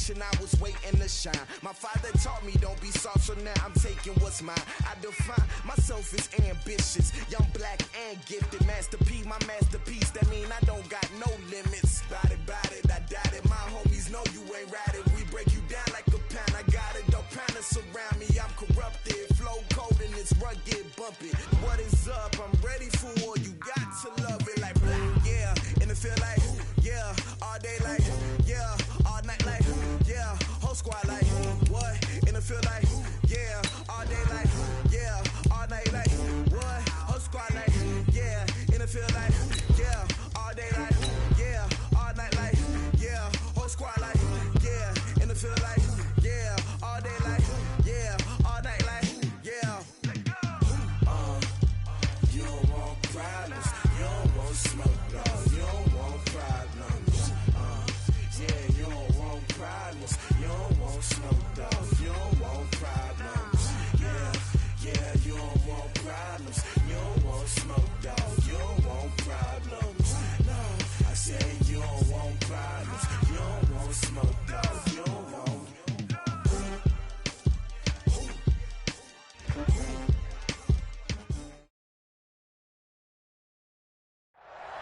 generation, I was waiting to shine. My father taught me don't be soft, so now I'm taking what's mine. I define myself as ambitious, young, black, and gifted. Master P, my masterpiece, that mean I don't got no limits. Bout it, I doubt it. My homies know you ain't ratted. We break you down like a pound. I got it, don't pound us around me. I'm corrupted, flow cold and it's rugged, bumpy. What is up? I'm ready for war. You got to love it like black, yeah. And it feel like, yeah. All day like, yeah. All night like, yeah. Whole squad like, what? And it feel like, yeah. All day like, yeah. All night like, what? Whole squad like, yeah. And it feel like, yeah. All day like, yeah. All night like, yeah. Whole squad like, yeah. And it feel like, yeah. All day like, yeah. All night like, yeah. You don't want problems. You don't want smoke, dog. You don't want problems. Yeah, you don't want problems. You don't want smoke, dog. You don't want problems. Yeah, you don't want problems. You don't want smoke, dog. You don't want problems. No, I say you don't want problems. You don't want smoke, dog. You don't want.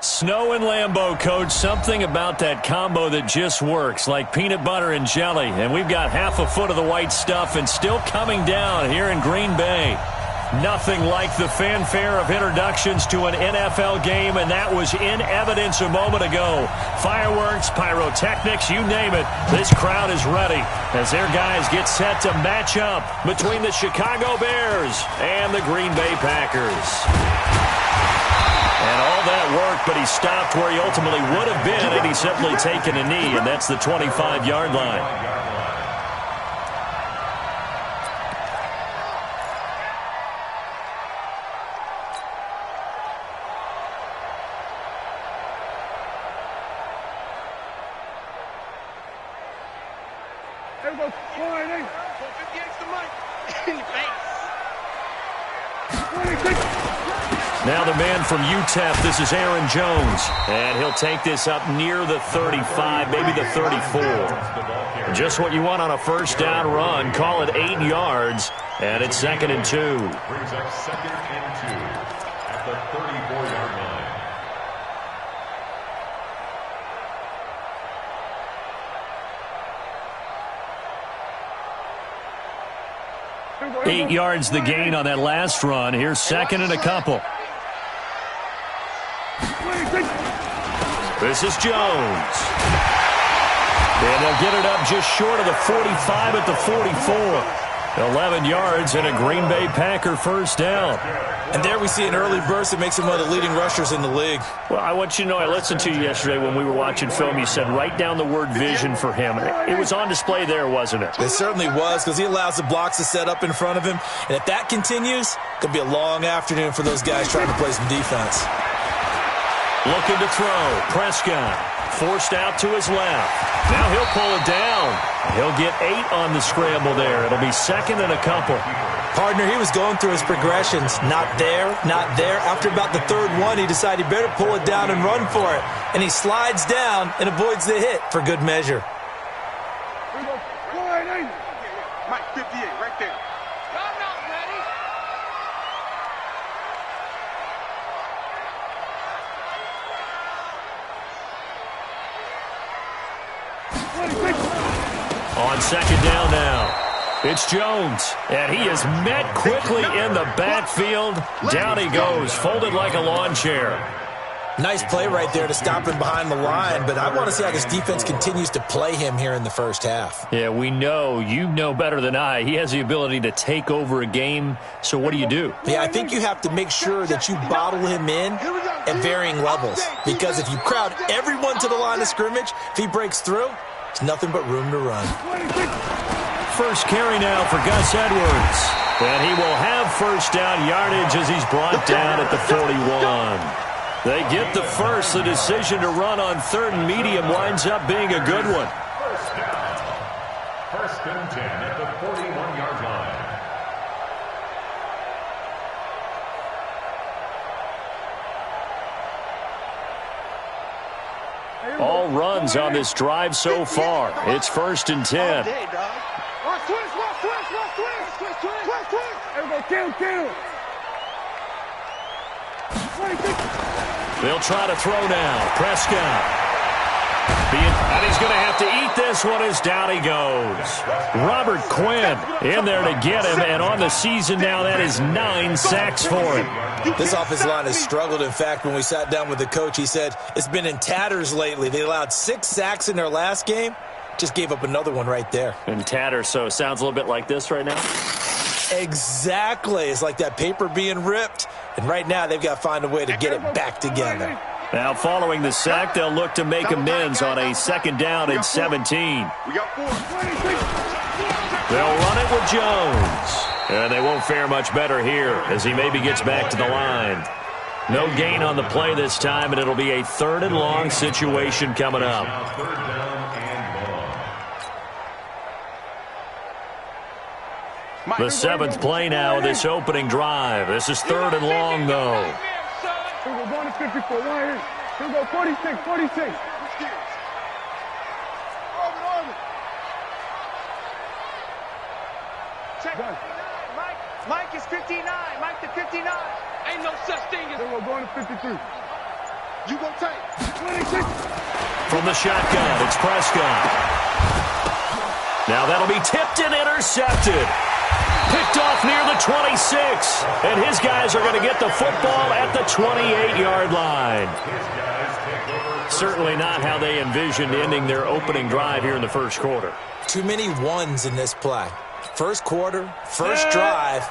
Snow and Lambeau, Coach. Something about that combo that just works, like peanut butter and jelly. And we've got half a foot of the white stuff and still coming down here in Green Bay. Nothing like the fanfare of introductions to an NFL game, and that was in evidence a moment ago. Fireworks, pyrotechnics, you name it. This crowd is ready as their guys get set to match up between the Chicago Bears and the Green Bay Packers. And all that worked, but he stopped where he ultimately would have been had he simply taken a knee, and that's the 25-yard line. Now the man from UTEP, this is Aaron Jones. And he'll take this up near the 35, maybe the 34. Just what you want on a first down run. Call it 8 yards, and it's 2nd and 2. Brings up 2nd and 2 at the 34-yard line. 8 yards the gain on that last run. Here's 2nd and a couple. This is Jones. And they'll get it up just short of the 45 at the 44. 11 yards and a Green Bay Packer first down. And there we see an early burst that makes him one of the leading rushers in the league. Well, I want you to know, I listened to you yesterday when we were watching film. You said write down the word vision for him. It was on display there, wasn't it? It certainly was, because he allows the blocks to set up in front of him. And if that continues, it could be a long afternoon for those guys trying to play some defense. Looking to throw. Prescott forced out to his left. Now he'll pull it down. He'll get 8 on the scramble there. It'll be 2nd and a couple. Partner, he was going through his progressions. Not there, not there. After about the 3rd one, he decided he better pull it down and run for it. And he slides down and avoids the hit for good measure. Mike, 58, right there. I'm not ready. On 2nd down now. It's Jones, and he is met quickly in the backfield. Down he goes, folded like a lawn chair. Nice play right there to stop him behind the line, but I want to see how this defense continues to play him here in the first half. Yeah, we know. You know better than I. He has the ability to take over a game, so what do you do? Yeah, I think you have to make sure that you bottle him in at varying levels, because if you crowd everyone to the line of scrimmage, if he breaks through, there's nothing but room to run. First carry now for Gus Edwards. And he will have first down yardage as he's brought down at the 41. They get the first. The decision to run on 3rd and medium winds up being a good one. First down. 1st and 10 at the 41-yard line. all runs on this drive so far. It's 1st and 10. They'll try to throw now. Prescott. And he's going to have to eat this one as down he goes. Robert Quinn in there to get him, and on the season now, that is 9 sacks for him. This offensive line has struggled. In fact, when we sat down with the coach, he said it's been in tatters lately. They allowed 6 sacks in their last game. Just gave up another one right there. In tatters, so it sounds a little bit like this right now? Exactly. It's like that paper being ripped. And right now, they've got to find a way to get it back together. Now, following the sack, they'll look to make amends on a 2nd down and 17. They'll run it with Jones. And they won't fare much better here as he maybe gets back to the line. No gain on the play this time, and it'll be a 3rd and long situation coming up. The 7th play now of this opening drive. This is 3rd and long, though. We're going to 54. Here we go, 46, 46. Check. Mike is 59. Mike to 59. Ain't no such thing as... We're going to 53. You gonna take 26. From the shotgun, it's Prescott. Now that'll be tipped and intercepted. Picked off near the 26. And his guys are going to get the football at the 28-yard line. Certainly not how they envisioned ending their opening drive here in the first quarter. Too many ones in this play. First quarter, first drive,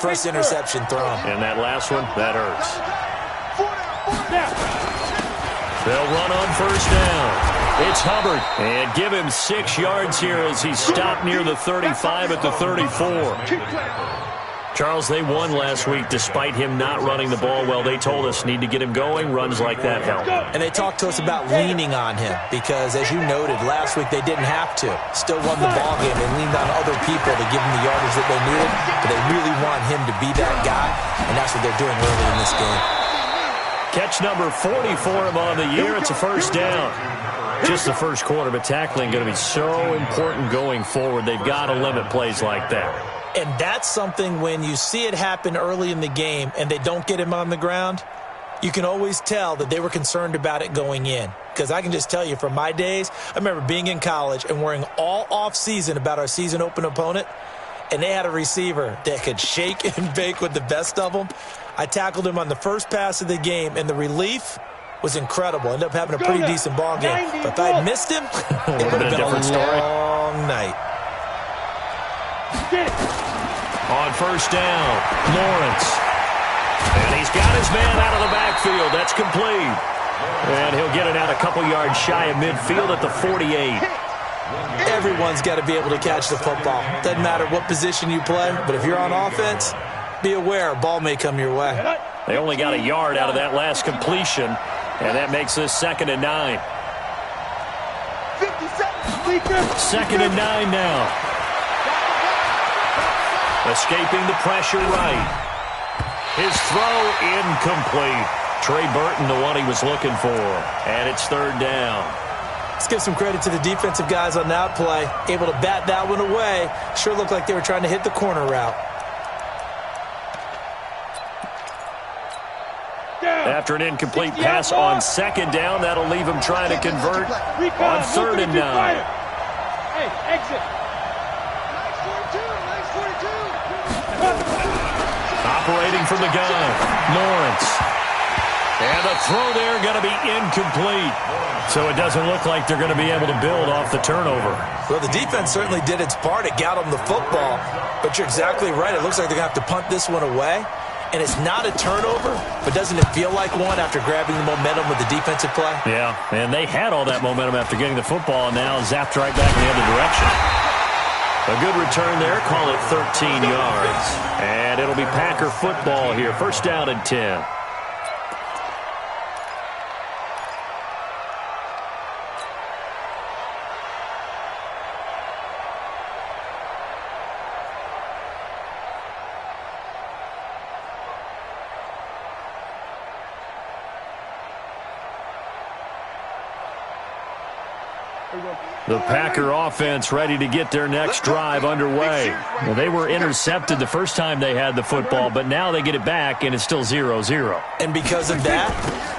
first interception thrown. And that last one, that hurts. They'll run on 1st down. It's Hubbard, and give him 6 yards here as he stopped near the 35 at the 34. Charles, they won last week despite him not running the ball well. They told us need to get him going. Runs like that help. And they talked to us about leaning on him because, as you noted, last week they didn't have to. Still won the ball game. They leaned on other people to give them the yardage that they needed, but they really want him to be that guy, and that's what they're doing early in this game. Catch number 40 for him on the year. It's a 1st down. Just the first quarter, but tackling going to be so important going forward. They've got to limit plays like that. And that's something when you see it happen early in the game and they don't get him on the ground, you can always tell that they were concerned about it going in. Because I can just tell you from my days, I remember being in college and worrying all off-season about our season open opponent, and they had a receiver that could shake and bake with the best of them. I tackled him on the first pass of the game, and the relief was incredible. Ended up having a pretty decent ball game. But if I had missed him, it would have been a long night. On 1st down, Lawrence. And he's got his man out of the backfield. That's complete. And he'll get it out a couple yards shy of midfield at the 48. Everyone's got to be able to catch the football. Doesn't matter what position you play, but if you're on offense, be aware a ball may come your way. They only got a yard out of that last completion, and that makes this 2nd and 9. 2nd and 9 now. Escaping the pressure right. His throw incomplete. Trey Burton, the one he was looking for. And it's 3rd down. Let's give some credit to the defensive guys on that play. Able to bat that one away. Sure looked like they were trying to hit the corner route. After an incomplete pass on 2nd down, that'll leave him trying to convert on 3rd and 9. Hey, exit. Operating from the gun, Lawrence. And the throw there going to be incomplete. So it doesn't look like they're going to be able to build off the turnover. Well, the defense certainly did its part. It got them the football. But you're exactly right. It looks like they're going to have to punt this one away. And it's not a turnover, but doesn't it feel like one after grabbing the momentum with the defensive play? Yeah, and they had all that momentum after getting the football, and now zapped right back in the other direction. A good return there. Call it 13 yards. And it'll be Packer football here. 1st down and 10. The Packer offense ready to get their next drive underway. Well, they were intercepted the first time they had the football, but now they get it back, and it's still 0-0. And because of that,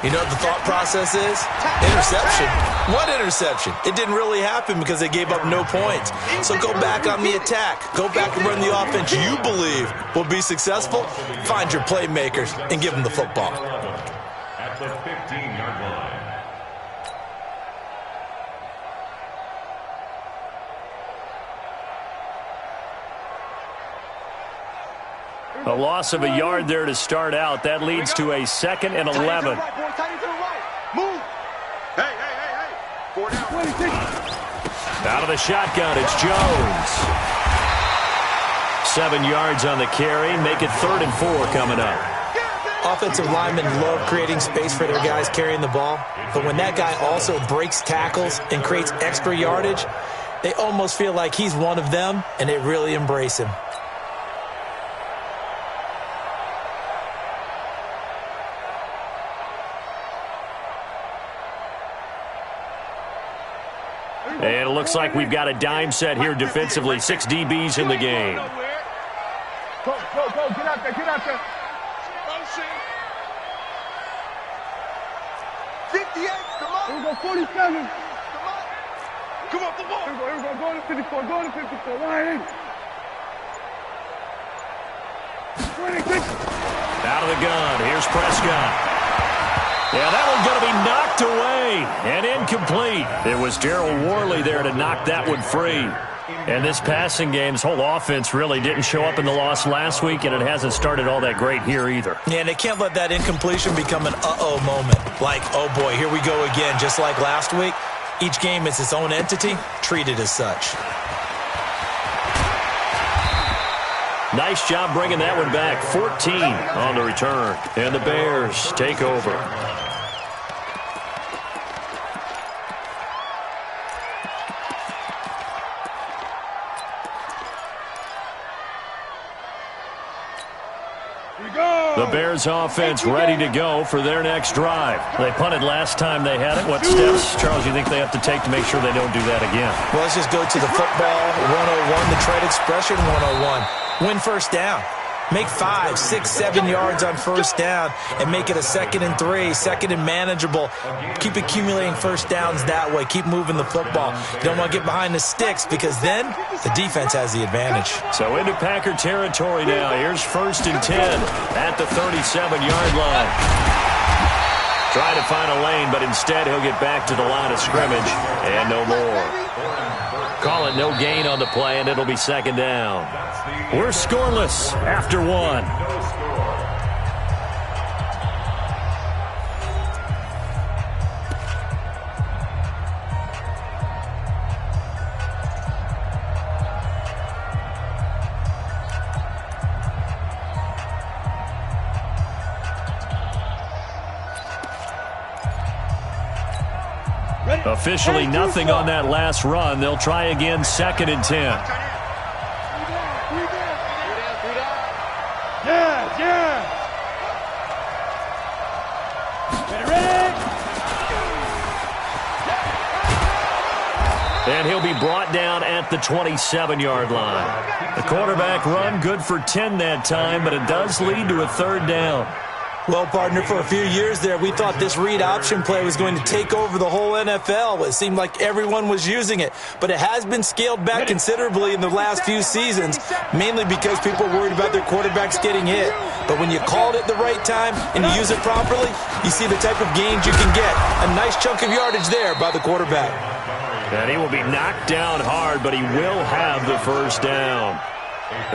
you know what the thought process is? Interception. What interception? It didn't really happen because they gave up no points. So go back on the attack. Go back and run the offense you believe will be successful. Find your playmakers and give them the football. At the 15-yard line. A loss of a yard there to start out. That leads to a 2nd and 11. Move. Hey. 4 down. Out of the shotgun, it's Jones. 7 yards on the carry. Make it 3rd and 4 coming up. Offensive linemen love creating space for their guys carrying the ball, but when that guy also breaks tackles and creates extra yardage, they almost feel like he's one of them, and they really embrace him. And it looks like we've got a dime set here defensively. 6 DBs in the game. Go. Get out there. 58, come on. Here we go, 47. Come on, the ball. Here we go. Go to 54. Wide 26. Out of the gun. Here's Prescott. Yeah, that one's going to be knocked away and incomplete. It was Darryl Worley there to knock that one free. And this passing game's whole offense really didn't show up in the loss last week, and it hasn't started all that great here either. Yeah, and they can't let that incompletion become an uh-oh moment. Like, oh boy, here we go again, just like last week. Each game is its own entity, treated as such. Nice job bringing that one back. 14 on the return. And the Bears take over. The Bears offense ready to go for their next drive. They punted last time they had it. What steps, Charles, you think they have to take to make sure they don't do that again? Well, let's just go to the football 101, the trade expression 101. Win first down. Make 5, 6, 7 yards on first down and make it a 2nd and 3, 2nd and manageable. Keep accumulating first downs that way. Keep moving the football. You don't want to get behind the sticks because then the defense has the advantage. So into Packer territory now. Here's 1st and 10 at the 37-yard line. Trying to find a lane, but instead he'll get back to the line of scrimmage and no more. Call it no gain on the play, and it'll be 2nd down. We're scoreless after 1. Officially nothing on that last run. They'll try again, 2nd and 10. Yeah. Ready. And he'll be brought down at the 27-yard line. The quarterback run good for 10 that time, but it does lead to a 3rd down. Well, partner, for a few years there, we thought this read option play was going to take over the whole NFL. It seemed like everyone was using it, but it has been scaled back considerably in the last few seasons, mainly because people are worried about their quarterbacks getting hit. But when you called it the right time and you use it properly, you see the type of gains you can get. A nice chunk of yardage there by the quarterback. And he will be knocked down hard, but he will have the 1st down.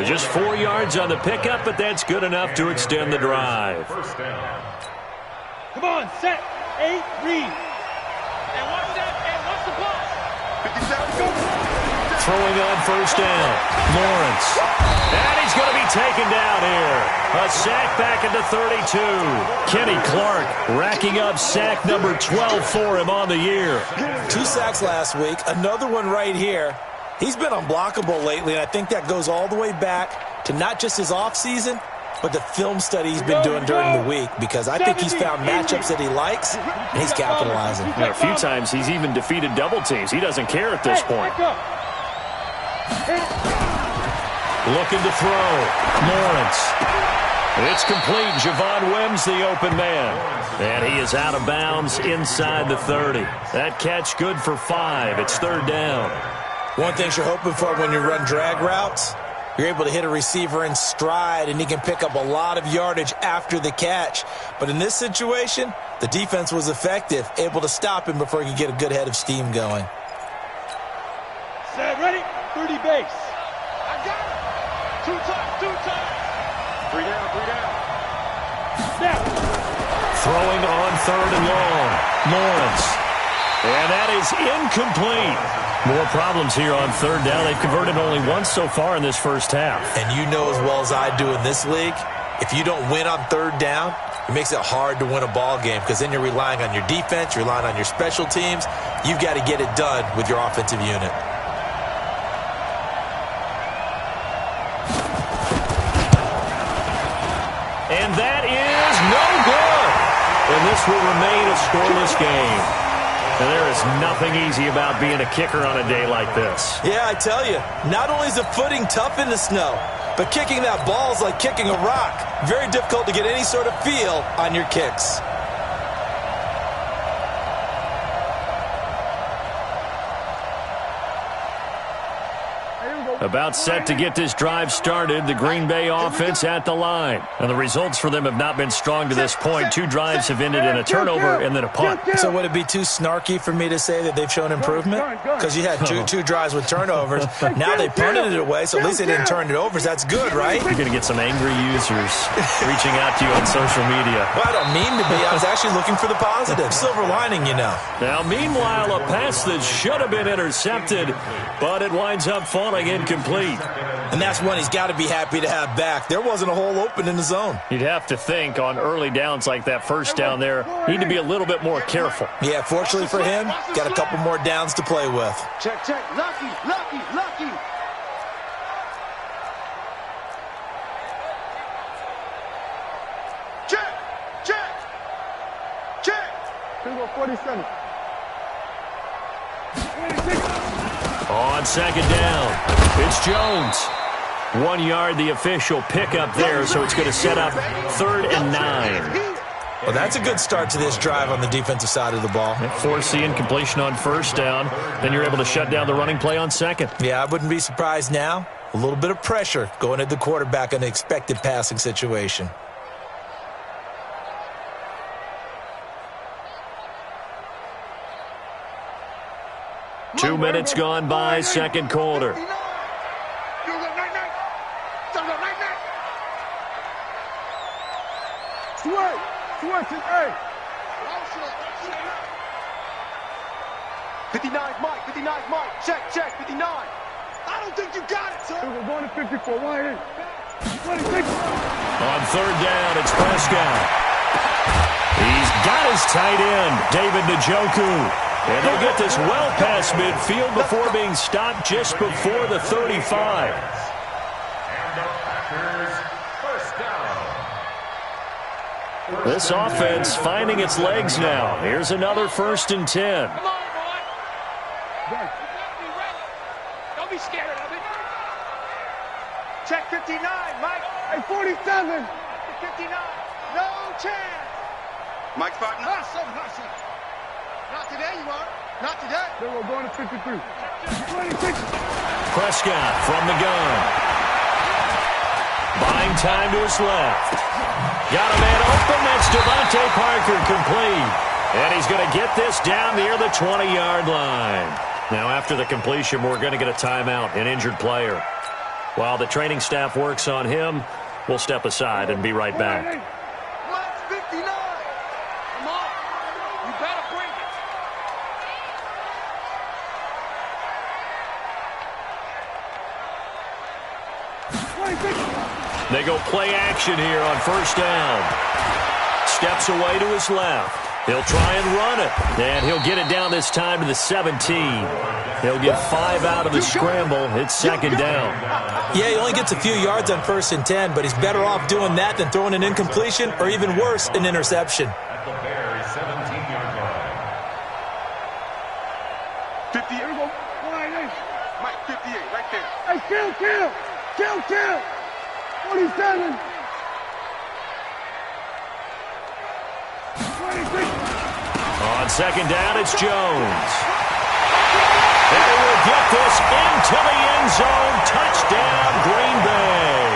Just 4 yards on the pickup, but that's good enough to extend the drive. Come on, set, 8, read. And watch that, and watch the ball. 57, go. Throwing on 1st down, Lawrence. And he's going to be taken down here. A sack back at the 32. Kenny Clark racking up sack number 12 for him on the year. 2 sacks last week, another one right here. He's been unblockable lately, and I think that goes all the way back to not just his offseason, but the film study he's been doing during the week, because I think he's found matchups that he likes, and he's capitalizing. A few times he's even defeated double teams. He doesn't care at this point. Looking to throw. Lawrence. It's complete. Javon Wims, the open man. And he is out of bounds inside the 30. That catch good for 5. It's third down. One thing you're hoping for when you run drag routes, you're able to hit a receiver in stride, and he can pick up a lot of yardage after the catch. But in this situation, the defense was effective, able to stop him before he could get a good head of steam going. Set, ready? 30 base. I got it. 2 times. 3 down. Snap. Throwing on third and long. Lawrence. And that is incomplete. More problems here on third down. They've converted only once so far in this first half. And you know as well as I do in this league, if you don't win on third down, it makes it hard to win a ball game, because then you're relying on your defense, you're relying on your special teams. You've got to get it done with your offensive unit. And that is no good. And this will remain a scoreless game. And there is nothing easy about being a kicker on a day like this. Yeah, I tell you, not only is the footing tough in the snow, but kicking that ball is like kicking a rock. Very difficult to get any sort of feel on your kicks. About set to get this drive started, the Green Bay offense at the line. And the results for them have not been strong to this point. 2 drives have ended in a turnover and then a punt. So would it be too snarky for me to say that they've shown improvement? Because you had two drives with turnovers. Now they punted it away, so at least they didn't turn it over. So that's good, right? You're going to get some angry users reaching out to you on social media. Well, I don't mean to be. I was actually looking for the positive. Silver lining, you know. Now, meanwhile, a pass that should have been intercepted, but it winds up falling incomplete. And that's one he's got to be happy to have back. There wasn't a hole open in the zone. You'd have to think on early downs like that first down there, need to be a little bit more careful. Yeah, fortunately for him, got a couple more downs to play with. Check. Lucky. Check. 47. On second down, it's Jones. 1 yard, the official pickup there, so it's going to set up 3rd and 9. Well, that's a good start to this drive on the defensive side of the ball. Force the incompletion on first down, then you're able to shut down the running play on second. Yeah, I wouldn't be surprised now. A little bit of pressure going at the quarterback in an expected passing situation. Two minutes gone by, second quarter. Switch it, hey. 59's Mike. Check, 59. I don't think you got it, sir. We're going to 54. Why ain't 26. On third down, it's Prescott. He's got his tight end, David Njoku. And they'll get this well past midfield before being stopped just before the 35. And the Packers first down. This offense finding its legs now. Here's another 1st and 10. Come on, boy. Don't be scared of it. Check 59, Mike. Hey, 47. 59. No chance. Mike's partner. Not so. Not today, you are. Not today. Then we're going to 53. 26. Prescott from the gun. Buying time to his left. Got a man open. That's Devontae Parker complete. And he's going to get this down near the 20-yard line. Now, after the completion, we're going to get a timeout, an injured player. While the training staff works on him, we'll step aside and be right back. Mike's 59. Come on. You better bring it. They go play action here on first down. Steps away to his left. He'll try and run it, and he'll get it down this time to the 17. He'll get 5 out of the scramble. It's second down. Yeah, he only gets a few yards on 1st and 10, but he's better off doing that than throwing an incompletion or even worse, an interception. At the Bears' 17-yard line. 50. Here we go. Mike, 58, right there. Hey, kill. 47. 26. On second down, it's Jones. And he will get this into the end zone. Touchdown, Green Bay.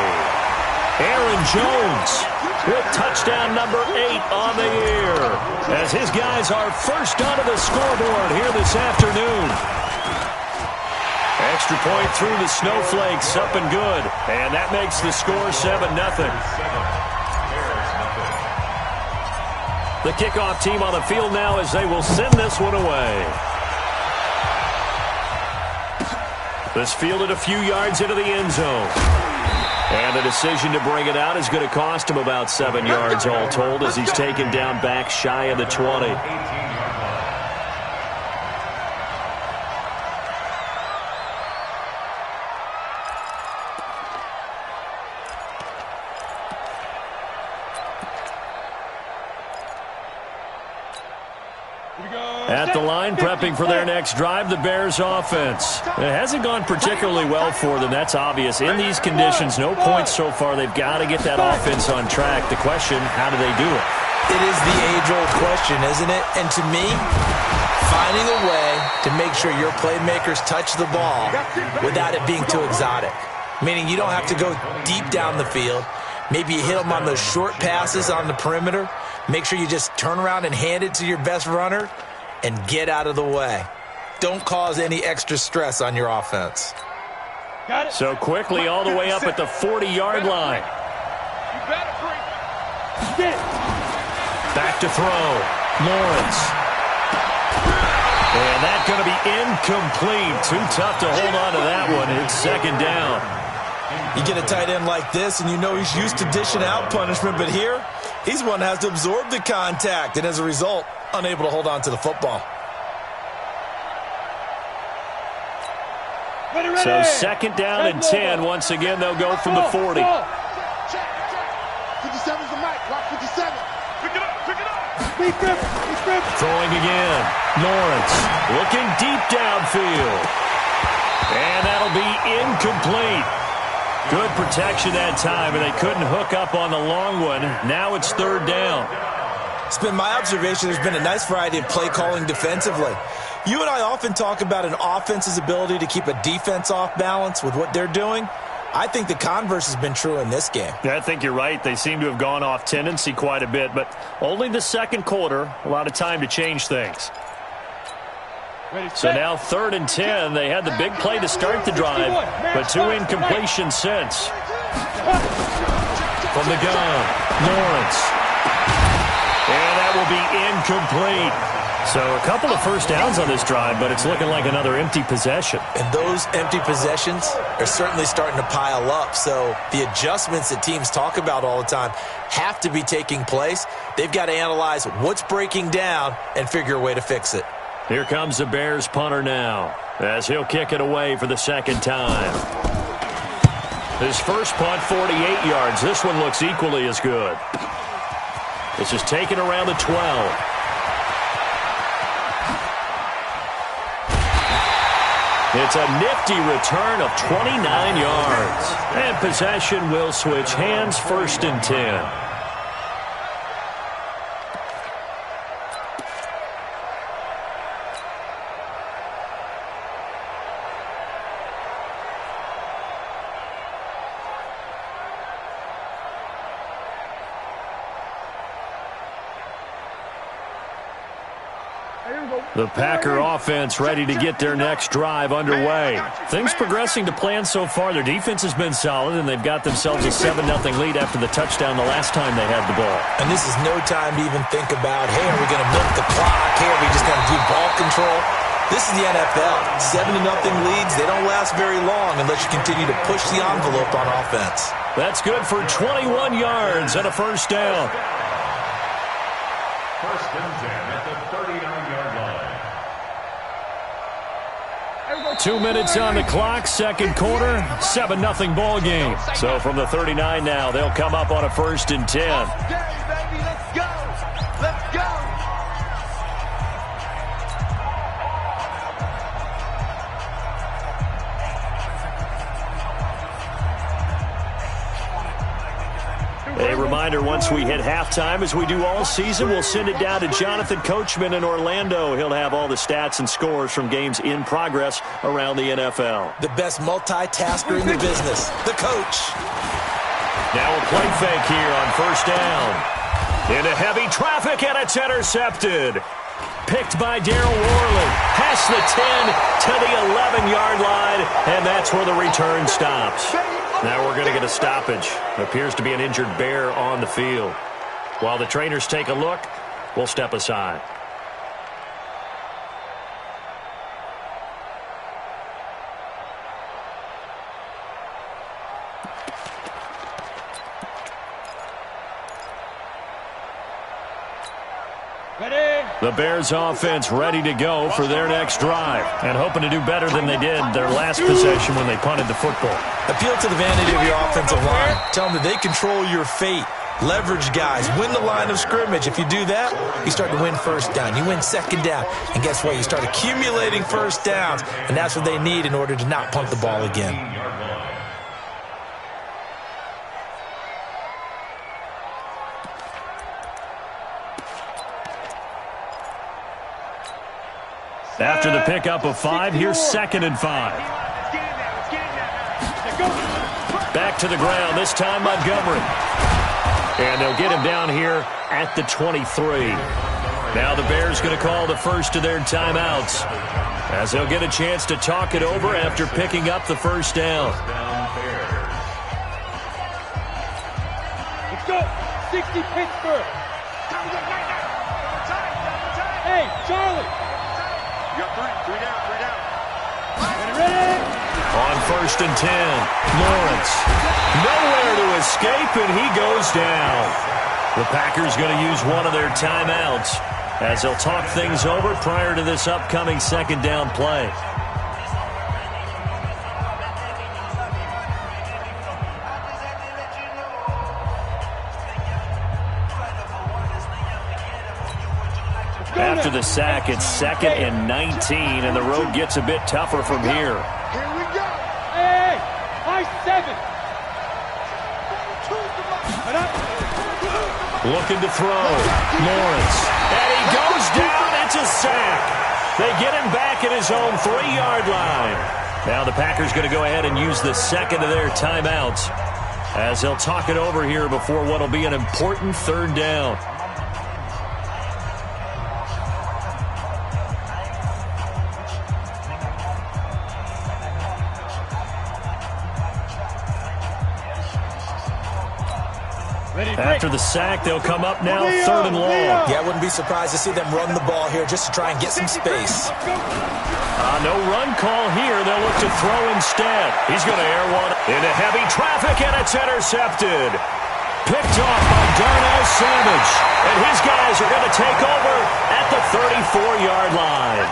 Aaron Jones with touchdown number 8 on the year, as his guys are first onto the scoreboard here this afternoon. Extra point through the snowflakes, up and good. And that makes the score 7-0. The kickoff team on the field now as they will send this one away. This fielded a few yards into the end zone. And the decision to bring it out is going to cost him about 7 yards all told, as he's taken down back shy of the 20. At the line, prepping for their next drive, the Bears offense. It hasn't gone particularly well for them, that's obvious. In these conditions, no points so far. They've got to get that offense on track. The question, how do they do it? It is the age-old question, isn't it? And to me, finding a way to make sure your playmakers touch the ball without it being too exotic. Meaning you don't have to go deep down the field. Maybe you hit them on those short passes on the perimeter. Make sure you just turn around and hand it to your best runner and get out of the way. Don't cause any extra stress on your offense. So quickly all the way up at the 40-yard line. Back to throw. Lawrence. And that's going to be incomplete. Too tough to hold on to that one. It's second down. You get a tight end like this, and you know he's used to dishing out punishment, but here, he's one that has to absorb the contact, and as a result, unable to hold on to the football. So second down and 10. Once again, they'll go from the 40. 57's the mic. Watch 57. Pick it up. Throwing again. Lawrence looking deep downfield. And that'll be incomplete. Good protection that time, and they couldn't hook up on the long one. Now it's third down. It's been my observation there's been a nice variety of play calling defensively. You and I often talk about an offense's ability to keep a defense off balance with what they're doing. I think the converse has been true in this game. Yeah, I think you're right. They seem to have gone off tendency quite a bit, but only the second quarter, a lot of time to change things. So now third and 10. They had the big play to start the drive, but 2 incompletions since. From the gun, Lawrence. And that will be incomplete. So a couple of first downs on this drive, but it's looking like another empty possession. And those empty possessions are certainly starting to pile up. So the adjustments that teams talk about all the time have to be taking place. They've got to analyze what's breaking down and figure a way to fix it. Here comes the Bears punter now, as he'll kick it away for the second time. His first punt, 48 yards. This one looks equally as good. This is taken around the 12. It's a nifty return of 29 yards. And possession will switch hands, first and 10. The Packer offense ready to get their next drive underway. Things progressing to plan so far. Their defense has been solid, and they've got themselves a 7-0 lead after the touchdown the last time they had the ball. And this is no time to even think about, hey, are we going to milk the clock? Hey, are we just going to do ball control? This is the NFL. 7-0 leads, they don't last very long unless you continue to push the envelope on offense. That's good for 21 yards and a first down. First and 10 at the 39-yard line. 2 minutes on the clock, second quarter, 7-0 ball game. So from the 39 now, they'll come up on a first and 10. Let's go! Let's go! A reminder, once we hit halftime, as we do all season, we'll send it down to Jonathan Coachman in Orlando. He'll have all the stats and scores from games in progress around the NFL. The best multitasker in the business, the coach. Now a play fake here on first down. Into heavy traffic, and it's intercepted. Picked by Darryl Worley. Past the 10 to the 11-yard line, and that's where the return stops. Now we're going to get a stoppage. Appears to be an injured bear on the field. While the trainers take a look, we'll step aside. The Bears offense ready to go for their next drive and hoping to do better than they did their last possession when they punted the football. Appeal to the vanity of your offensive line. Tell them that they control your fate. Leverage guys. Win the line of scrimmage. If you do that, you start to win first down. You win second down. And guess what? You start accumulating first downs. And that's what they need in order to not punt the ball again. After the pickup of 5, here's 2nd and 5. Back to the ground, this time Montgomery. And they'll get him down here at the 23. Now the Bears going to call the first of their timeouts, as they'll get a chance to talk it over after picking up the first down. Let's go! 60 Pittsburgh! Hey, Charlie! You got three down. Ready? On first and 10, Lawrence. Nowhere to escape, and he goes down. The Packers going to use one of their timeouts as they'll talk things over prior to this upcoming second down play. After the sack, it's 2nd and 19, and the road gets a bit tougher from here. Here we go. Hey, high 7. Looking to throw. Lawrence. And he goes down. It's a sack. They get him back at his own 3-yard line. Now the Packers going to go ahead and use the second of their timeouts as they'll talk it over here before what will be an important third down. After the sack, they'll come up now 3rd and long. Yeah, I wouldn't be surprised to see them run the ball here just to try and get some space. No run call here. They'll look to throw instead. He's going to air one into heavy traffic, and it's intercepted. Picked off by Darnell Savage. And his guys are going to take over at the 34-yard line.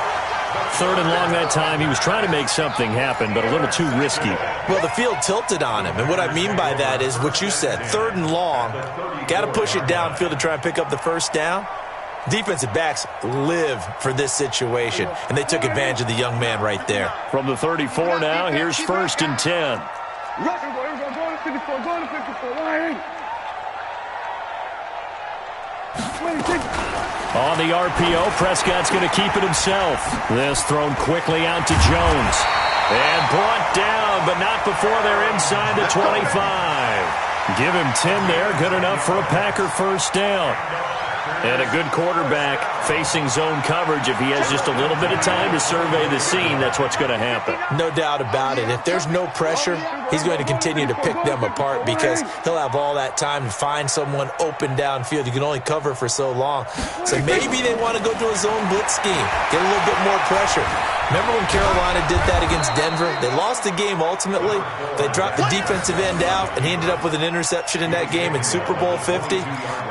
3rd and long that time. He was trying to make something happen, but a little too risky. Well, the field tilted on him, and what I mean by that is what you said. 3rd and long, got to push it downfield to try and pick up the first down. Defensive backs live for this situation, and they took advantage of the young man right there. From the 34 now, here's 1st and 10. Go to 54, go to 54, why? On the RPO, Prescott's going to keep it himself. This thrown quickly out to Jones. And brought down, but not before they're inside the 25. Give him 10 there, good enough for a Packer first down. And a good quarterback facing zone coverage. If he has just a little bit of time to survey the scene, that's what's going to happen. No doubt about it. If there's no pressure, he's going to continue to pick them apart because he'll have all that time to find someone open downfield. You can only cover for so long. So maybe they want to go to a zone blitz scheme, get a little bit more pressure. Remember when Carolina did that against Denver? They lost the game ultimately. They dropped the defensive end out, and he ended up with an interception in that game in Super Bowl 50.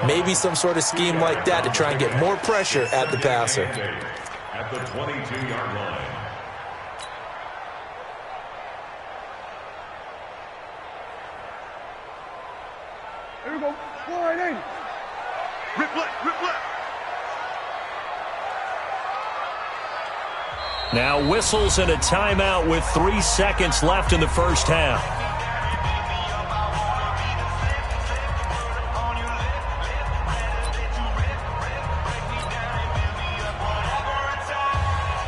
Maybe some sort of scheme like that to try and get more pressure at the passer. At the 22-yard line. Here we go. Wide 80. Rip left, rip left. Now whistles and a timeout with 3 seconds left in the first half.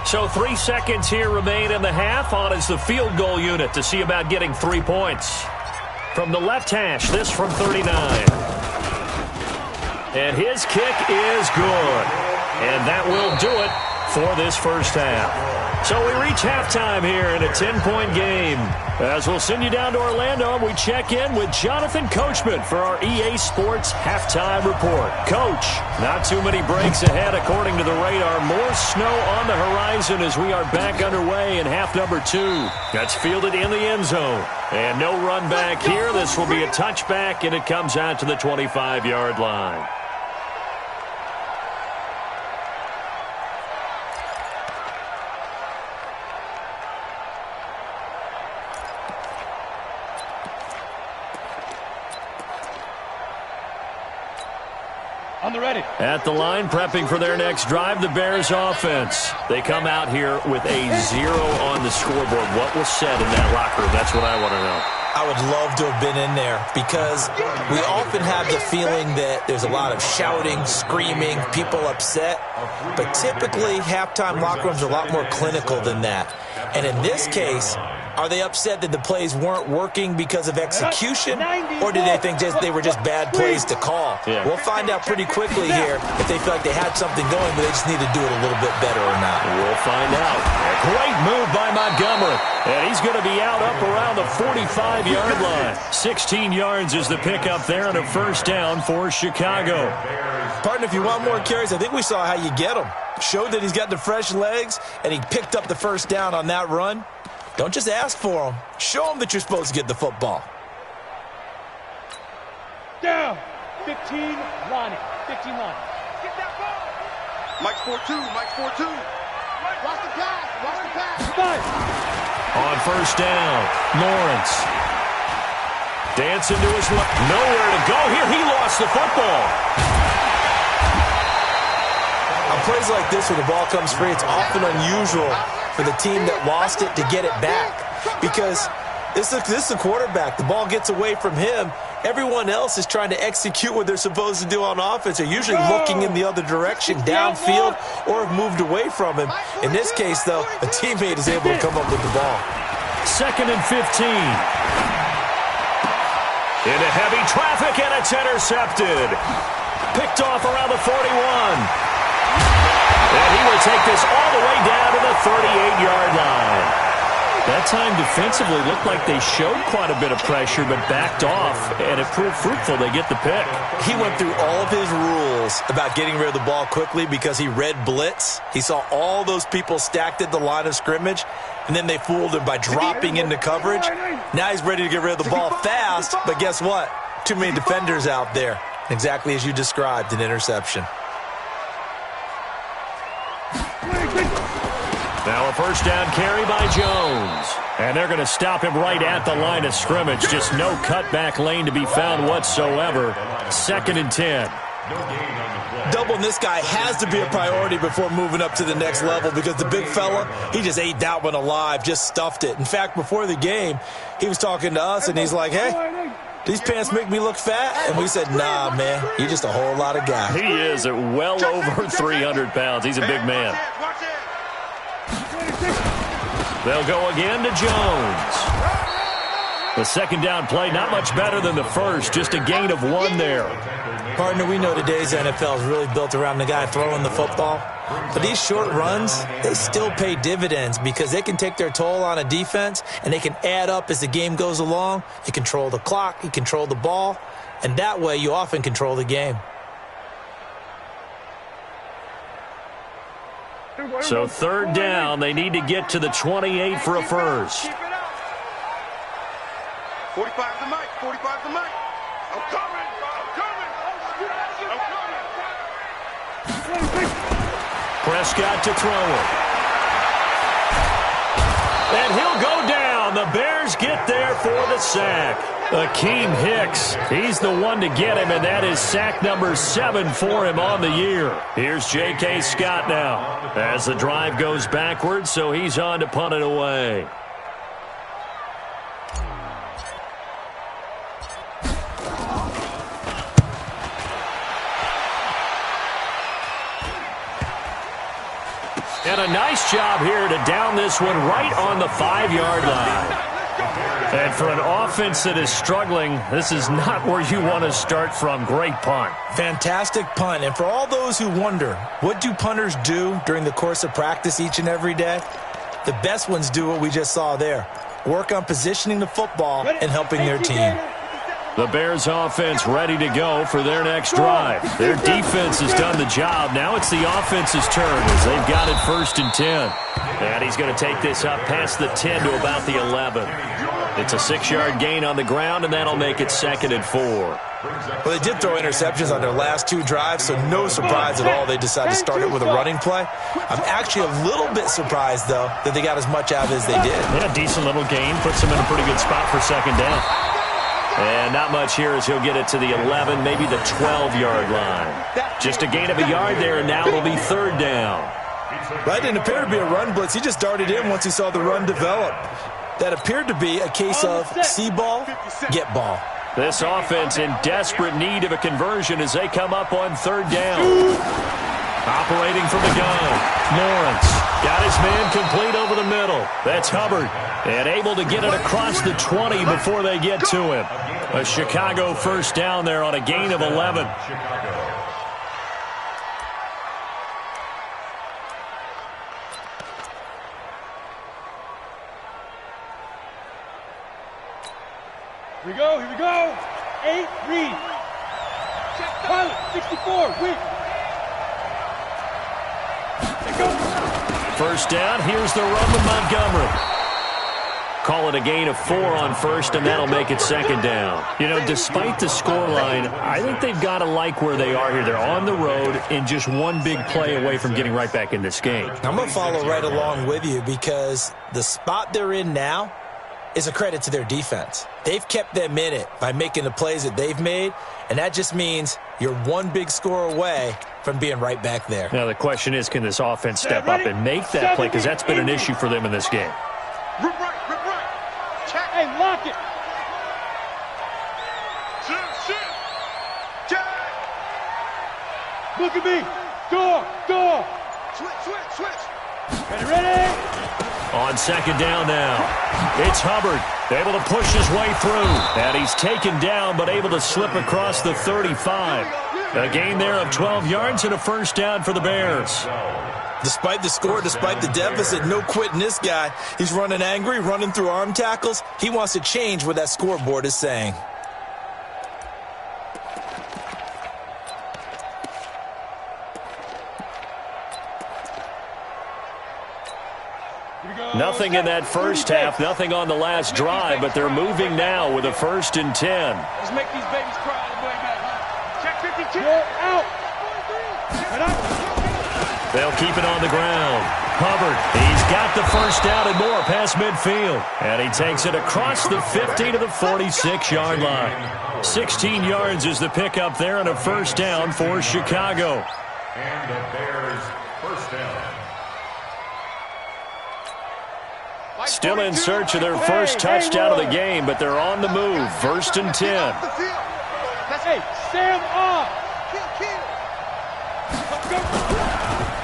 So 3 seconds here remain in the half. On is the field goal unit to see about getting 3 points. From the left hash, this from 39. And his kick is good. And that will do it for this first half. So we reach halftime here in a 10-point game. As we'll send you down to Orlando, we check in with Jonathan Coachman for our EA Sports Halftime Report. Coach, not too many breaks ahead according to the radar. More snow on the horizon as we are back underway in half number 2. That's fielded in the end zone. And no run back here. This will be a touchback, and it comes out to the 25-yard line. On the ready. At the line, prepping for their next drive, the Bears offense. They come out here with a 0 on the scoreboard. What was said in that locker room? That's what I want to know. I would love to have been in there because we often have the feeling that there's a lot of shouting, screaming, people upset. But typically, halftime locker rooms are a lot more clinical than that. And in this case, are they upset that the plays weren't working because of execution, or did they think they were just bad plays to call? Yeah. We'll find out pretty quickly here if they feel like they had something going, but they just need to do it a little bit better or not. We'll find out. A great move by Montgomery, and he's going to be out up around the 45-yard line. 16 yards is the pickup there and a first down for Chicago. Partner, if you want more carries, I think we saw how you get them. Showed that he's got the fresh legs, and he picked up the first down on that run. Don't just ask for them. Show them that you're supposed to get the football. Down. 15, line it. 15 line. Get that ball. Mike's 4-2. Mike's 4-2. Watch the pass. Watch the pass. Five. On first down, Lawrence. Dancing to his left. Nowhere to go here. He lost the football. On plays like this where the ball comes free, it's often unusual for the team that lost it to get it back because this is the quarterback. The ball gets away from him. Everyone else is trying to execute what they're supposed to do on offense. They're usually looking in the other direction, downfield, or have moved away from him. In this case, though, a teammate is able to come up with the ball. 2nd and 15. Into heavy traffic, and it's intercepted. Picked off around the 41. And he will take this all the way down to the 38-yard line. That time defensively looked like they showed quite a bit of pressure but backed off, and it proved fruitful. They get the pick. He went through all of his rules about getting rid of the ball quickly because he read blitz. He saw all those people stacked at the line of scrimmage, and then they fooled him by dropping into coverage. Now he's ready to get rid of the ball fast, but guess what? Too many defenders out there. Exactly as you described, an interception. Now a first down carry by Jones. And they're going to stop him right at the line of scrimmage. Just no cutback lane to be found whatsoever. 2nd and 10. Doubling this guy has to be a priority before moving up to the next level because the big fella, he just ate that one alive, just stuffed it. In fact, before the game, he was talking to us, and he's like, hey, these pants make me look fat? And we said, nah, man, you're just a whole lot of guy. He is at well over 300 pounds. He's a big man. They'll go again to Jones. The second down play, not much better than the first, just a gain of 1 there. Partner, we know today's NFL is really built around the guy throwing the football. But these short runs, they still pay dividends because they can take their toll on a defense, and they can add up as the game goes along. You control the clock, you control the ball, and that way you often control the game. So third down, they need to get to the 28 for a first. 45 to Mike, 45 to Mike. I'm coming, I'm coming. Prescott to throw it. And he'll go down. The Bears get there for the sack. Akeem Hicks, he's the one to get him, and that is sack number 7 for him on the year. Here's J.K. Scott now as the drive goes backwards, so he's on to punt it away. And a nice job here to down this one right on the 5-yard line. And for an offense that is struggling, this is not where you want to start from. Great punt. Fantastic punt. And for all those who wonder, what do punters do during the course of practice each and every day? The best ones do what we just saw there. Work on positioning the football and helping their team. The Bears offense ready to go for their next drive. Their defense has done the job. Now it's the offense's turn as they've got it 1st and 10. And he's going to take this up past the 10 to about the 11. It's a 6-yard gain on the ground, and that'll make it 2nd and 4. Well, they did throw interceptions on their last 2 drives, so no surprise at all they decided to start it with a running play. I'm actually a little bit surprised, though, that they got as much out of it as they did. Yeah, decent little gain. Puts them in a pretty good spot for 2nd down. And not much here as he'll get it to the 11, maybe the 12-yard line. Just a gain of a yard there, and now it'll be 3rd down. That didn't appear to be a run blitz. He just darted in once he saw the run develop. That appeared to be a case of see ball, get ball. This offense in desperate need of a conversion as they come up on 3rd down. Operating from the gun, Lawrence got his man complete over the middle. That's Hubbard, and able to get it across the 20 before they get to him. A Chicago 1st down there on a gain of 11. Here we go. 8, read. Pilot, 64, wait. 1st down, here's the run to Montgomery. Call it a gain of 4 on 1st, and that'll make it 2nd down. You know, despite the scoreline, I think they've got to like where they are here. They're on the road and just one big play away from getting right back in this game. I'm going to follow right along with you because the spot they're in now is a credit to their defense. They've kept them in it by making the plays that they've made, and that just means you're one big score away from being right back there. Now the question is, can this offense step up and make that play? Because that's been an issue for them in this game. Rip right. Check. Hey, lock it. Check. Look at me. Door. Switch. Ready. On 2nd down now, it's Hubbard, able to push his way through, and he's taken down but able to slip across the 35. A gain there of 12 yards and a 1st down for the Bears. Despite the score, despite the deficit, no quitting this guy. He's running angry, running through arm tackles. He wants to change what that scoreboard is saying. Nothing in that first half, nothing on the last drive, but they're moving now with a 1st and 10. Let's make these babies cry all the way back. Check 52. Out. They'll keep it on the ground. Hubbard, he's got the 1st down and more past midfield. And he takes it across the 50 to the 46-yard line. 16 yards is the pickup there and a 1st down for Chicago. And the Bears 1st down. Still in search of their first touchdown of the game, but they're on the move. 1st and 10. Hey, Sam off.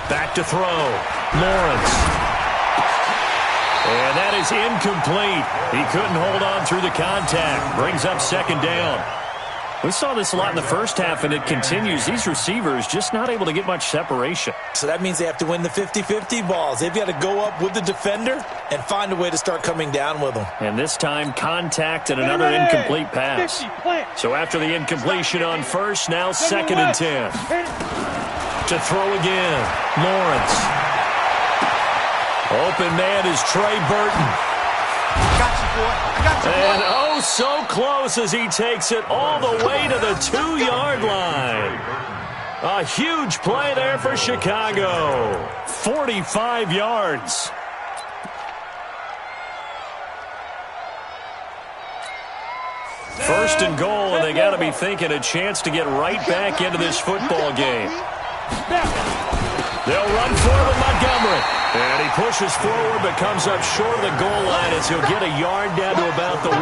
Back to throw. Lawrence. And that is incomplete. He couldn't hold on through the contact. Brings up 2nd down. We saw this a lot in the first half, and it continues. These receivers just not able to get much separation. So that means they have to win the 50-50 balls. They've got to go up with the defender and find a way to start coming down with them. And this time, contact and another incomplete pass. So after the incompletion on 1st, now 2nd and 10. To throw again. Lawrence. Open man is Trey Burton. I got you, boy. I got you, boy. And oh, so close as he takes it all the way to the 2-yard line. A huge play there for Chicago. 45 yards. First and goal, and they got to be thinking a chance to get right back into this football game. They'll run for it with Montgomery. And he pushes forward but comes up short of the goal line as he'll get a yard down to about the 1.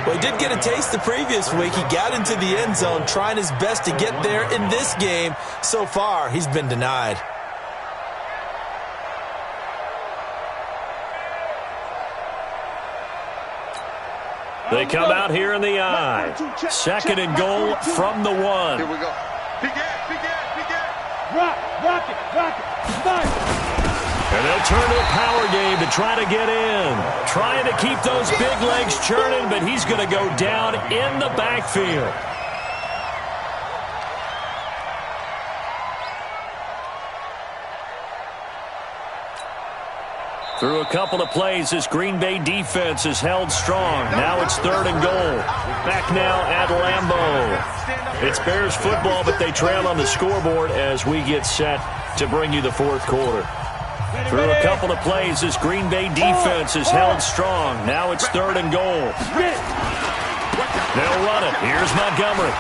Well, he did get a taste the previous week. He got into the end zone trying his best to get there in this game. So far, he's been denied. They come out here in the I. Second and goal from the 1. Here we go. Begin. Rock it. Nice. And they'll turn to a power game to try to get in. Trying to keep those big legs churning, but he's going to go down in the backfield. Through a couple of plays, this Green Bay defense is held strong. Now it's third and goal. Back now at Lambeau. It's Bears football, but they trail on the scoreboard as we get set to bring you the fourth quarter. Through a couple of plays, this Green Bay defense is held strong. Now it's third and goal. They'll run it. Here's Montgomery.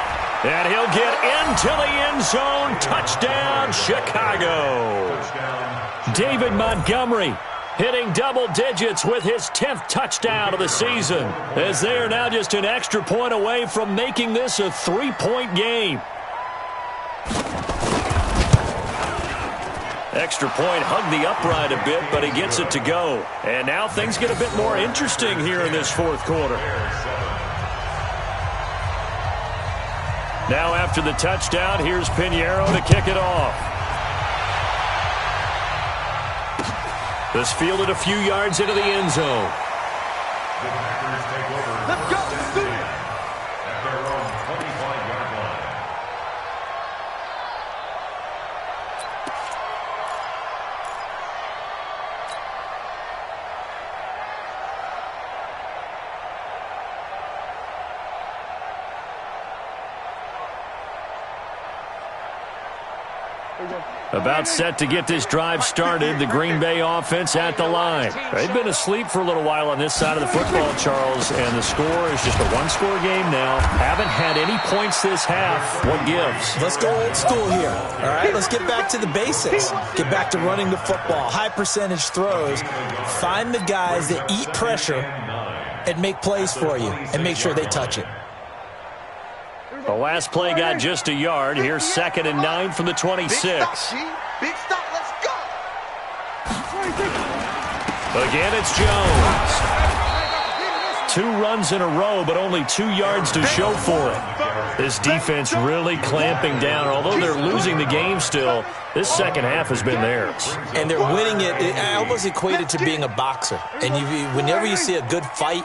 And he'll get into the end zone. Touchdown, Chicago. David Montgomery hitting double digits with his 10th touchdown of the season, as they are now just an extra point away from making this a 3-point game. Extra point hugged the upright a bit, but he gets it to go. And now things get a bit more interesting here in this fourth quarter. Now after the touchdown, here's Pinheiro to kick it off. This fielded a few yards into the end zone. Let's go. At their own 25-yard line. About set to get this drive started, the Green Bay offense at the line. They've been asleep for a little while on this side of the football, Charles, and the score is just a one-score game now. Haven't had any points this half. What gives? Let's go old school here, all right? Let's get back to the basics. Get back to running the football, high-percentage throws. Find the guys that eat pressure and make plays for you and make sure they touch it. The last play got just a yard. Here's 2nd and 9 from the 26. Big stop, let's go. Again, it's Jones. 2 runs in a row, but only 2 yards to show for it. This defense really clamping down. Although they're losing the game still, this second half has been theirs. And they're winning it. I almost equate it to being a boxer. And whenever you see a good fight,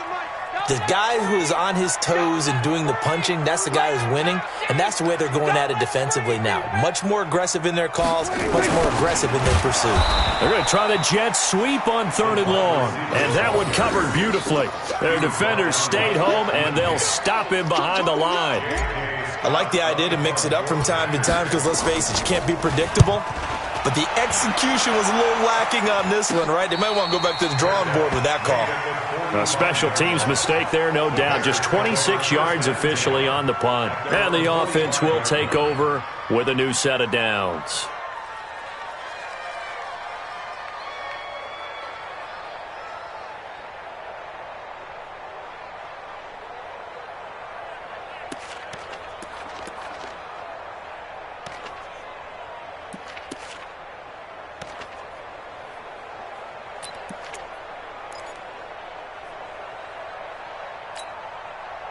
the guy who is on his toes and doing the punching, that's the guy who's winning, and that's the way they're going at it defensively now. Much more aggressive in their calls, much more aggressive in their pursuit. They're going to try the jet sweep on 3rd and long, and that one covered beautifully. Their defenders stayed home, and they'll stop him behind the line. I like the idea to mix it up from time to time because, let's face it, you can't be predictable. But the execution was a little lacking on this one, right? They might want to go back to the drawing board with that call. A special teams mistake there, no doubt. Just 26 yards officially on the punt. And the offense will take over with a new set of downs.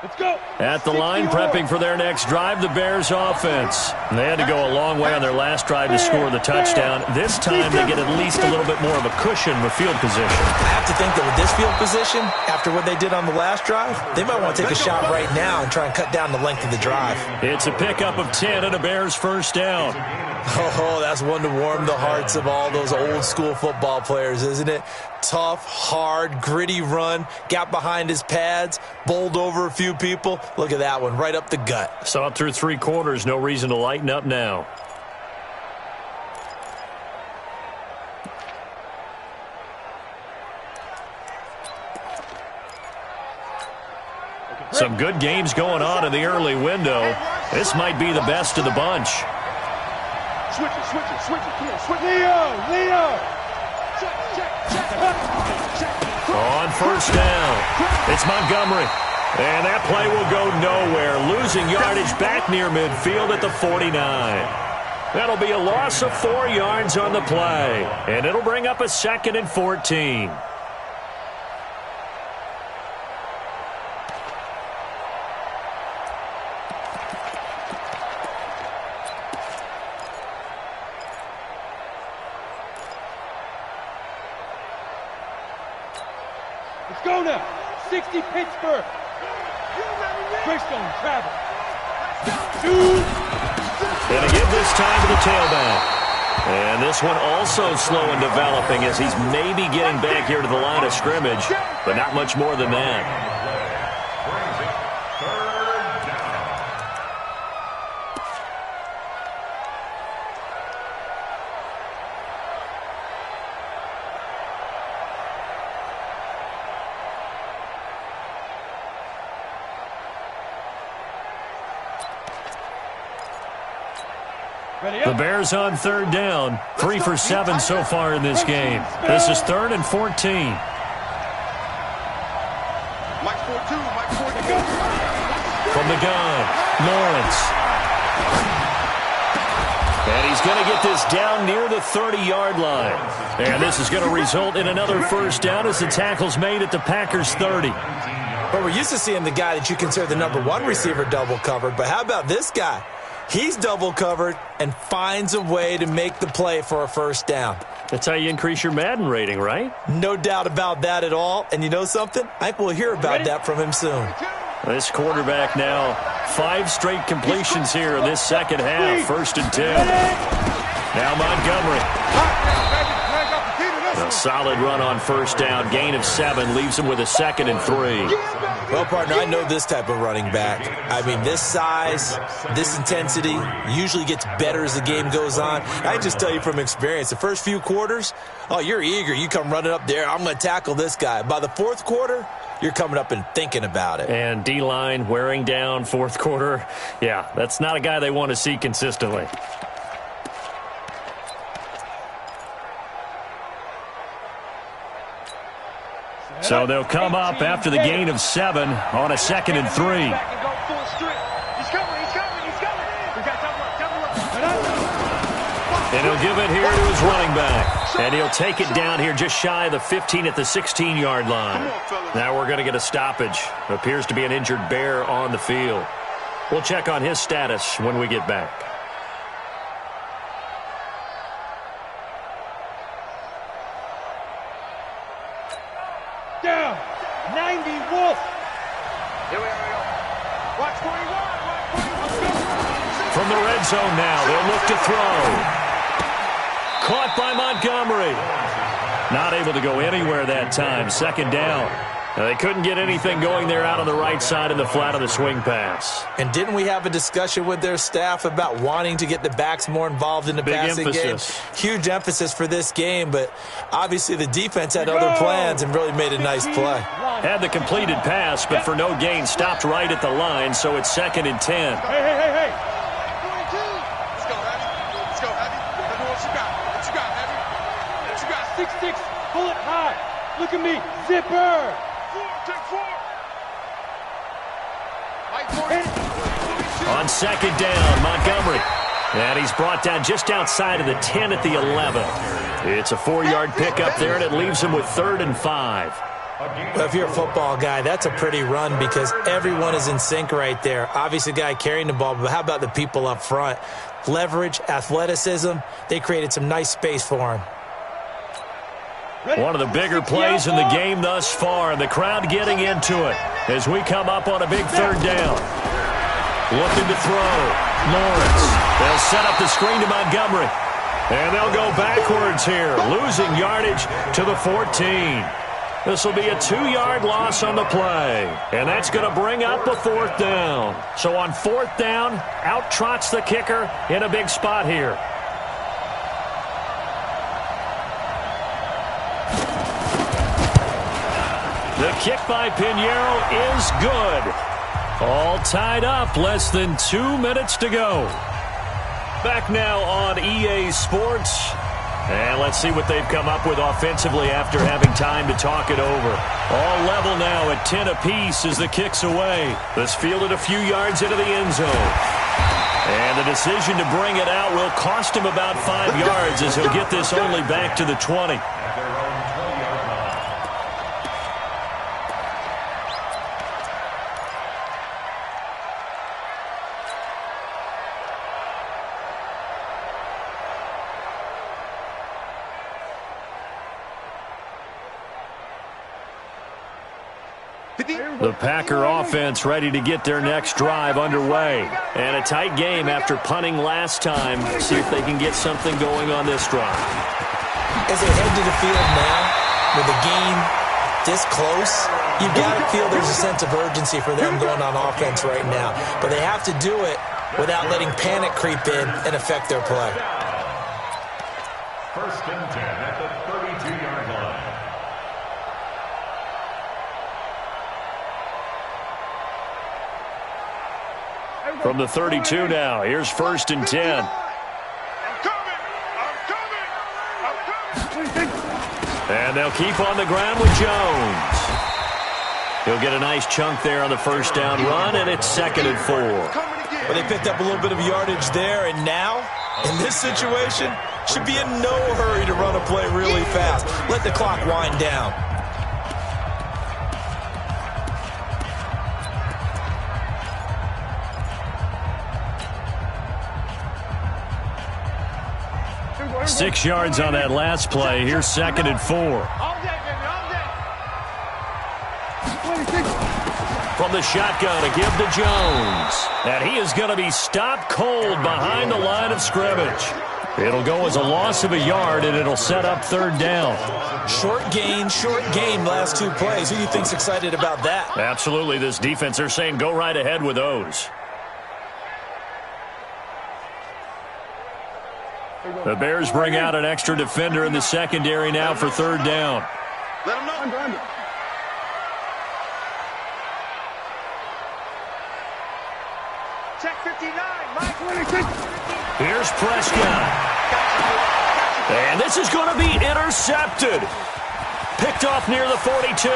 Let's go. At the line, prepping for their next drive, the Bears offense. And they had to go a long way on their last drive to score the touchdown. This time, they get at least a little bit more of a cushion with field position. I have to think that with this field position, after what they did on the last drive, they might want to take a shot right now and try and cut down the length of the drive. It's a pickup of 10 and a Bears first down. Oh, that's one to warm the hearts of all those old-school football players, isn't it? Tough, hard, gritty run, got behind his pads, bowled over a few people. Look at that one, right up the gut. Saw it through 3 quarters, no reason to lighten up now. Some good games going on in the early window. This might be the best of the bunch. Switch it. Come on, switch. Leo. On first down, it's Montgomery. And that play will go nowhere. Losing yardage back near midfield at the 49. That'll be a loss of 4 yards on the play. And it'll bring up a 2nd and 14. Let's go now. 60 Pittsburgh. Greystone travel. Gonna give this time to the tailback. And this one also slow in developing as he's maybe getting back here to the line of scrimmage, but not much more than that. The Bears on 3rd down. 3 for 7 so far in this game. This is 3rd and 14. From the gun, Lawrence. And he's going to get this down near the 30-yard line. And this is going to result in another first down as the tackle's made at the Packers' 30. But we're used to seeing the guy that you consider the number 1 receiver double covered. But how about this guy? He's double covered and finds a way to make the play for a first down. That's how you increase your Madden rating, right? No doubt about that at all. And you know something? I think we'll hear about that from him soon. This quarterback now, 5 straight completions here in this second half. 1st and 10. Now Montgomery. A solid run on first down. Gain of 7 leaves him with a 2nd and 3. Well, partner, I know this type of running back. I mean, this size, this intensity usually gets better as the game goes on. I just tell you from experience, the first few quarters, oh, you're eager. You come running up there, I'm going to tackle this guy. By the 4th quarter, you're coming up and thinking about it. And D-line wearing down 4th quarter. Yeah, that's not a guy they want to see consistently. So they'll come up after the gain of 7 on a 2nd and 3. And he'll give it here to his running back. And he'll take it down here just shy of the 15 at the 16-yard line. Now we're going to get a stoppage. Appears to be an injured Bear on the field. We'll check on his status when we get back. Down. 90 Wolf. Here we go. Watch 41. From the red zone now, they'll look to throw. Caught by Montgomery. Not able to go anywhere that time. 2nd down. Now, they couldn't get anything going there out on the right side in the flat of the swing pass. And didn't we have a discussion with their staff about wanting to get the backs more involved in the passing game? Huge emphasis for this game, but obviously the defense had other plans and really made a nice play. Had the completed pass, but for no gain, stopped right at the line, so it's 2nd and 10. Hey. Let's go, Heavy. Let me know what you got. What you got, Heavy? What you got? 6'6", pull it high. Look at me, zipper. Take 4. On 2nd down, Montgomery. And he's brought down just outside of the 10 at the 11. It's a 4-yard pickup there, and it leaves him with 3rd and 5. Well, if you're a football guy, that's a pretty run because everyone is in sync right there. Obviously, the guy carrying the ball, but how about the people up front? Leverage, athleticism, they created some nice space for him. One of the bigger plays in the game thus far, and the crowd getting into it as we come up on a big third down. Looking to throw. Lawrence. They'll set up the screen to Montgomery. And they'll go backwards here, losing yardage to the 14. This will be a 2-yard loss on the play. And that's going to bring up a 4th down. So on 4th down, out trots the kicker in a big spot here. The kick by Pinheiro is good. All tied up, less than 2 minutes to go. Back now on EA Sports. And let's see what they've come up with offensively after having time to talk it over. All level now at 10 apiece as the kick's away. This fielded a few yards into the end zone. And the decision to bring it out will cost him about 5 yards as he'll get this only back to the 20. The Packer offense ready to get their next drive underway. And a tight game after punting last time. See if they can get something going on this drive. As they head to the field now, with the game this close, you've got to feel there's a sense of urgency for them going on offense right now. But they have to do it without letting panic creep in and affect their play. 1st and 10 at the 32-yard line. From the 32 now, here's 1st and 10. And they'll keep on the ground with Jones. He'll get a nice chunk there on the 1st down run, and it's 2nd and 4. Well, they picked up a little bit of yardage there, and now, in this situation, should be in no hurry to run a play really fast. Let the clock wind down. Six yards on that last play. Here's 2nd and 4. From the shotgun, a give to Jones. And he is going to be stopped cold behind the line of scrimmage. It'll go as a loss of a yard, and it'll set up 3rd down. Short game, last 2 plays. Who do you think's excited about that? Absolutely. This defense, they're saying go right ahead with those. The Bears bring out an extra defender in the secondary now for 3rd down. Let him know. Under. Check 59, Mike. 26. Here's Prescott. And this is going to be intercepted. Picked off near the 42.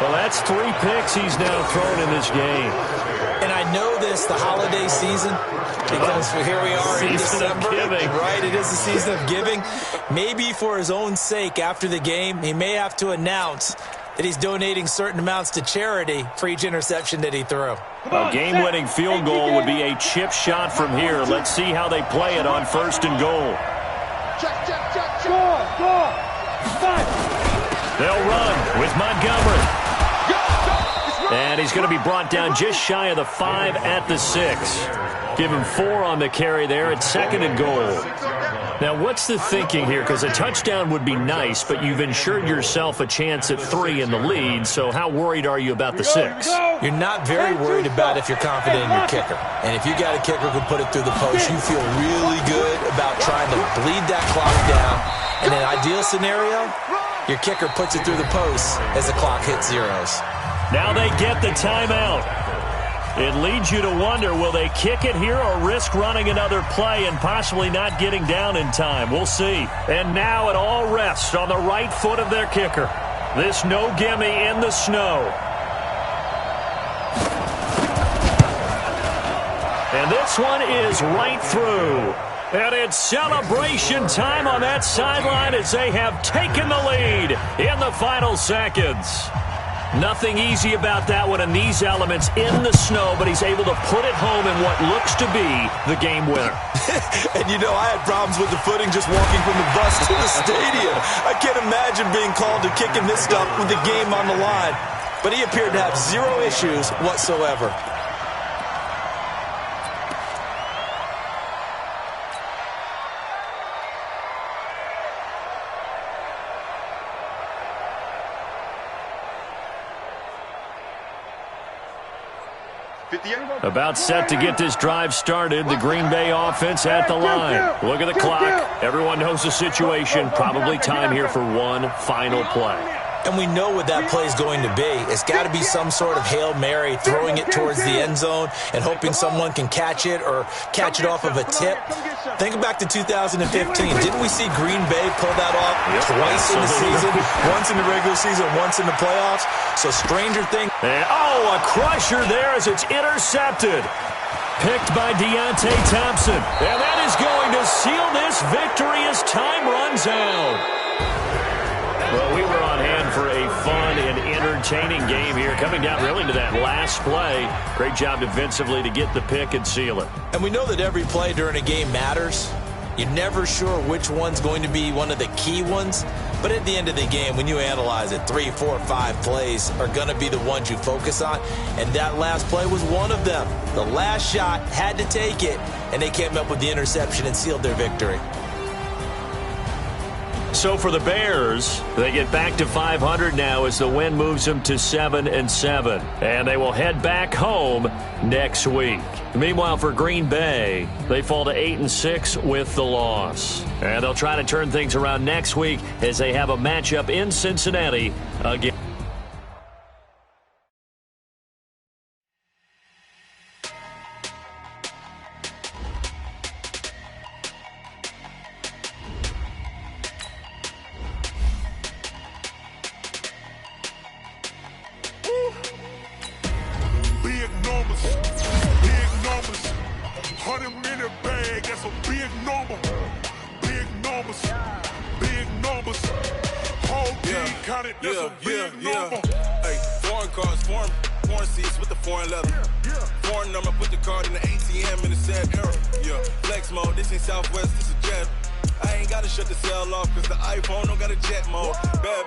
Well, that's 3 picks he's now thrown in this game. And I know this, the holiday season, because here we are in December. Right, it is the season of giving. Maybe for his own sake, after the game, he may have to announce that he's donating certain amounts to charity for each interception that he threw. A game-winning field goal would be a chip shot from here. Let's see how they play it on 1st and goal. Check. Score. 5. They'll run with Montgomery. And he's going to be brought down just shy of the 5 at the 6. Give him 4 on the carry there at 2nd and goal. Now, what's the thinking here? Because a touchdown would be nice, but you've ensured yourself a chance at 3 in the lead, so how worried are you about the 6? You're not very worried about if you're confident in your kicker. And if you got a kicker who can put it through the post, you feel really good about trying to bleed that clock down. In an ideal scenario, your kicker puts it through the post as the clock hits zeros. Now they get the timeout. It leads you to wonder, will they kick it here or risk running another play and possibly not getting down in time? We'll see. And now it all rests on the right foot of their kicker. This no gimme in the snow. And this one is right through. And it's celebration time on that sideline as they have taken the lead in the final seconds. Nothing easy about that one, and these elements in the snow, but he's able to put it home in what looks to be the game winner. And you know, I had problems with the footing just walking from the bus to the stadium. I can't imagine being called to kicking this stuff with the game on the line. But he appeared to have zero issues whatsoever. About set to get this drive started. The Green Bay offense at the line. Look at the clock. Everyone knows the situation. Probably time here for one final play. And we know what that play is going to be. It's got to be some sort of Hail Mary, throwing it towards the end zone and hoping someone can catch it or catch it off of a tip. Think back to 2015. Didn't we see Green Bay pull that off twice in the season? Once in the regular season, once in the playoffs. So stranger things. A crusher there as it's intercepted. Picked by Deontay Thompson. And that is going to seal this victory as time runs out. Well, we were on hand for a fun and entertaining game here. Coming down really to that last play. Great job defensively to get the pick and seal it. And we know that every play during a game matters. You're never sure which one's going to be one of the key ones. But at the end of the game, when you analyze it, 3, 4, 5 plays are going to be the ones you focus on. And that last play was one of them. The last shot had to take it, and they came up with the interception and sealed their victory. So for the Bears, they get back to 500 now as the win moves them to 7-7. And they will head back home next week. Meanwhile, for Green Bay, they fall to 8-6 with the loss. And they'll try to turn things around next week as they have a matchup in Cincinnati again. Hey, foreign cars, foreign seats with the foreign leather. Foreign number, put the card in the ATM in the sad era. Yeah, flex mode, this ain't Southwest, this is jet. I ain't gotta shut the cell off, cause the iPhone don't got a jet mode. Bad